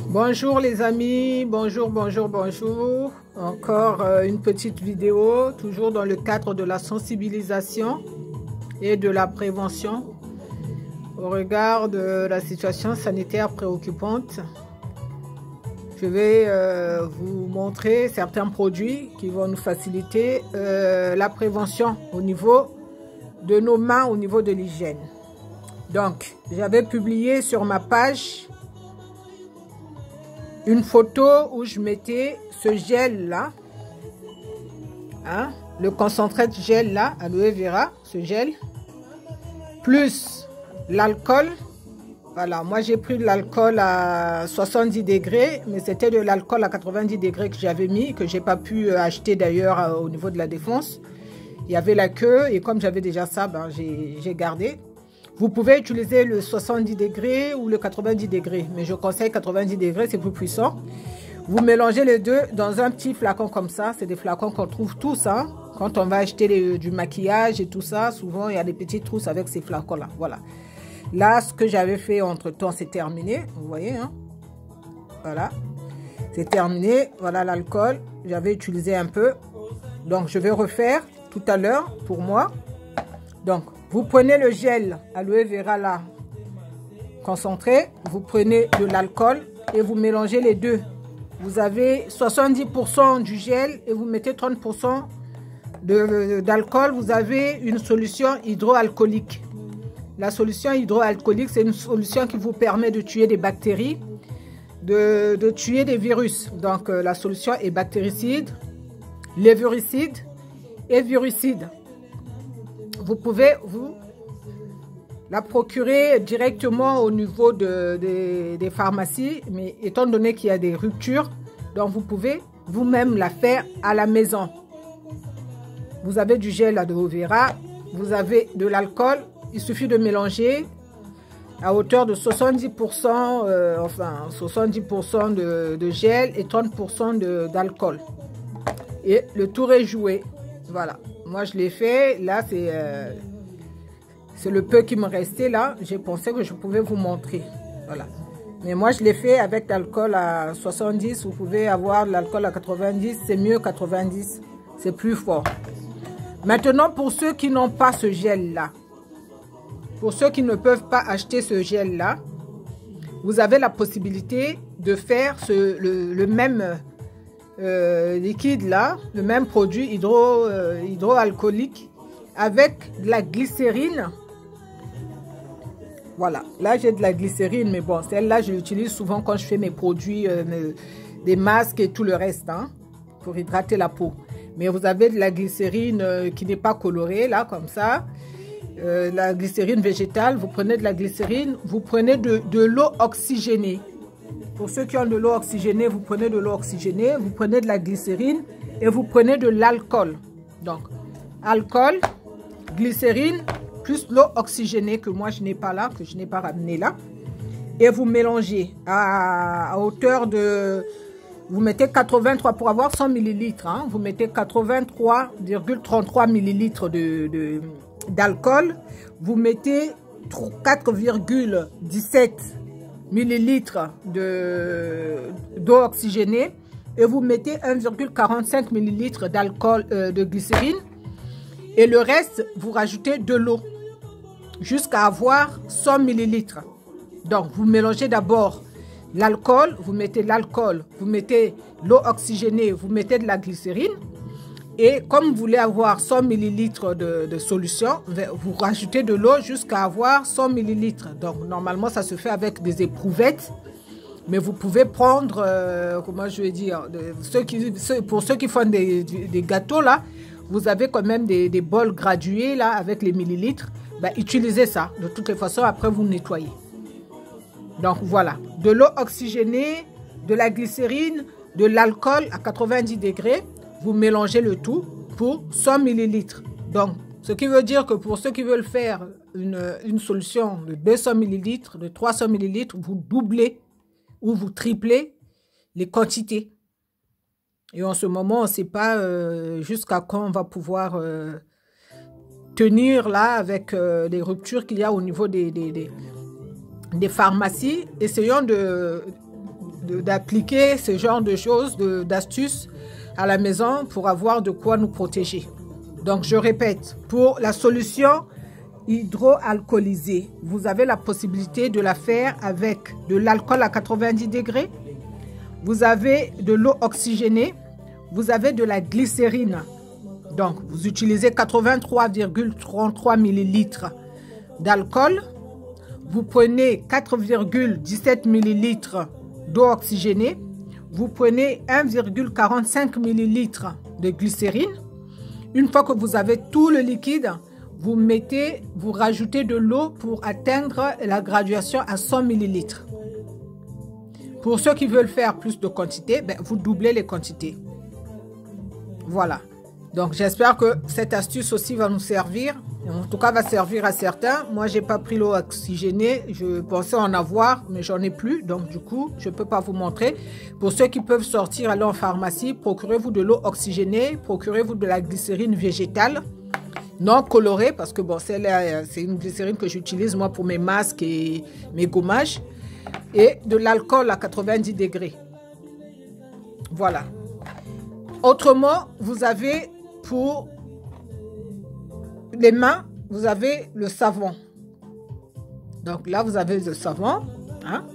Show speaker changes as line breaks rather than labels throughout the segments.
Bonjour les amis, bonjour. Encore une petite vidéo, toujours dans le cadre de la sensibilisation et de la prévention au regard de la situation sanitaire préoccupante. Je vais vous montrer certains produits qui vont nous faciliter la prévention au niveau de nos mains, au niveau de l'hygiène. Donc, j'avais publié sur ma page une photo où je mettais ce gel là, hein, le concentré de gel là, aloe vera, ce gel, plus l'alcool. Voilà, moi j'ai pris de l'alcool à 70 degrés, mais c'était de l'alcool à 90 degrés que j'avais mis, que j'ai pas pu acheter d'ailleurs au niveau de la Défense. Il y avait la queue et comme j'avais déjà ça, ben, j'ai gardé. Vous pouvez utiliser le 70 degrés ou le 90 degrés, mais je conseille 90 degrés, c'est plus puissant. Vous mélangez les deux dans un petit flacon comme ça. C'est des flacons qu'on trouve tous, hein. Quand on va acheter du maquillage et tout ça, souvent il y a des petites trousses avec ces flacons-là. Voilà. Là, ce que j'avais fait entre-temps, c'est terminé. Vous voyez, hein. Voilà. C'est terminé. Voilà l'alcool. J'avais utilisé un peu. Donc, je vais refaire tout à l'heure pour moi. Donc, vous prenez le gel aloe vera là, concentré, vous prenez de l'alcool et vous mélangez les deux. Vous avez 70% du gel et vous mettez 30% d'alcool. Vous avez une solution hydroalcoolique. La solution hydroalcoolique, c'est une solution qui vous permet de tuer des bactéries, de tuer des virus. Donc, la solution est bactéricide, lévuricide et virucide. Vous pouvez vous la procurer directement au niveau des pharmacies, mais étant donné qu'il y a des ruptures, donc vous pouvez vous-même la faire à la maison. Vous avez du gel aloe vera, vous avez de l'alcool, il suffit de mélanger à hauteur de 70%, enfin 70% de gel et 30% d'alcool. Et le tour est joué. Voilà. Moi, je l'ai fait. Là, c'est le peu qui me restait là. J'ai pensé que je pouvais vous montrer. Voilà. Mais moi, je l'ai fait avec l'alcool à 70. Vous pouvez avoir l'alcool à 90. C'est mieux 90. C'est plus fort. Maintenant, pour ceux qui n'ont pas ce gel-là, pour ceux qui ne peuvent pas acheter ce gel-là, vous avez la possibilité de faire le même liquide là, le même produit hydroalcoolique avec de la glycérine. Voilà, là j'ai de la glycérine, mais bon, celle-là je l'utilise souvent quand je fais mes produits, des masques et tout le reste, hein, pour hydrater la peau. Mais vous avez de la glycérine qui n'est pas colorée là, comme ça. La glycérine végétale, vous prenez de la glycérine, vous prenez de l'eau oxygénée. Pour ceux qui ont de l'eau oxygénée, vous prenez de l'eau oxygénée, vous prenez de la glycérine et vous prenez de l'alcool. Donc, alcool, glycérine, plus l'eau oxygénée que moi je n'ai pas là, que je n'ai pas ramené là. Et vous mélangez à hauteur de... Vous mettez 83 pour avoir 100 ml. Hein, vous mettez 83,33 ml d'alcool. Vous mettez 4,17 millilitres d'eau oxygénée et vous mettez 1,45 millilitres d'alcool de glycérine et le reste vous rajoutez de l'eau jusqu'à avoir 100 millilitres. Donc vous mélangez d'abord l'alcool, vous mettez l'eau oxygénée, vous mettez de la glycérine et comme vous voulez avoir 100 millilitres de solution, vous rajoutez de l'eau jusqu'à avoir 100 millilitres. Donc, normalement, ça se fait avec des éprouvettes. Mais vous pouvez prendre, comment je vais dire, pour ceux qui font des gâteaux, là, vous avez quand même des bols gradués, là, avec les millilitres. Ben, utilisez ça. De toutes les façons, après, vous nettoyez. Donc, voilà. De l'eau oxygénée, de la glycérine, de l'alcool à 90 degrés. Vous mélangez le tout pour 100 millilitres. Donc, ce qui veut dire que pour ceux qui veulent faire une solution de 200 millilitres, de 300 millilitres, vous doublez ou vous triplez les quantités. Et en ce moment, on ne sait pas jusqu'à quand on va pouvoir tenir là avec les ruptures qu'il y a au niveau des des pharmacies, essayons d'appliquer ce genre de choses, d'astuces à la maison pour avoir de quoi nous protéger. Donc, je répète, pour la solution hydroalcoolisée, vous avez la possibilité de la faire avec de l'alcool à 90 degrés, vous avez de l'eau oxygénée, vous avez de la glycérine. Donc, vous utilisez 83,33 ml d'alcool. Vous prenez 4,17 ml d'eau oxygénée. Vous prenez 1,45 ml de glycérine. Une fois que vous avez tout le liquide, vous rajoutez de l'eau pour atteindre la graduation à 100 ml. Pour ceux qui veulent faire plus de quantité, vous doublez les quantités. Voilà. Donc, j'espère que cette astuce aussi va nous servir. En tout cas, va servir à certains. Moi, je n'ai pas pris l'eau oxygénée. Je pensais en avoir, mais j'en ai plus. Donc, du coup, je ne peux pas vous montrer. Pour ceux qui peuvent sortir, aller en pharmacie, procurez-vous de l'eau oxygénée. Procurez-vous de la glycérine végétale, non colorée, parce que bon, c'est une glycérine que j'utilise moi pour mes masques et mes gommages. Et de l'alcool à 90 degrés. Voilà. Autrement, vous avez pour les mains, vous avez le savon. Donc là, vous avez le savon. Hein?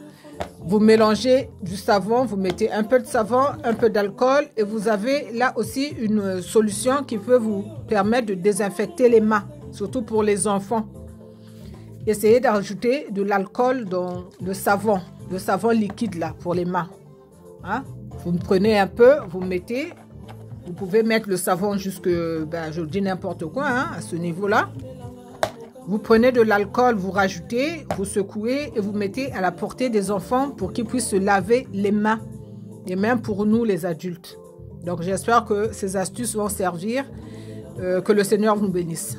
Vous mélangez du savon, vous mettez un peu de savon, un peu d'alcool et vous avez là aussi une solution qui peut vous permettre de désinfecter les mains, surtout pour les enfants. Essayez d'ajouter de l'alcool dans le savon liquide là pour les mains. Hein? Vous prenez un peu, vous mettez. Vous pouvez mettre le savon jusque, je dis n'importe quoi, hein, à ce niveau-là. Vous prenez de l'alcool, vous rajoutez, vous secouez et vous mettez à la portée des enfants pour qu'ils puissent se laver les mains. Et même pour nous, les adultes. Donc, j'espère que ces astuces vont servir, que le Seigneur vous bénisse.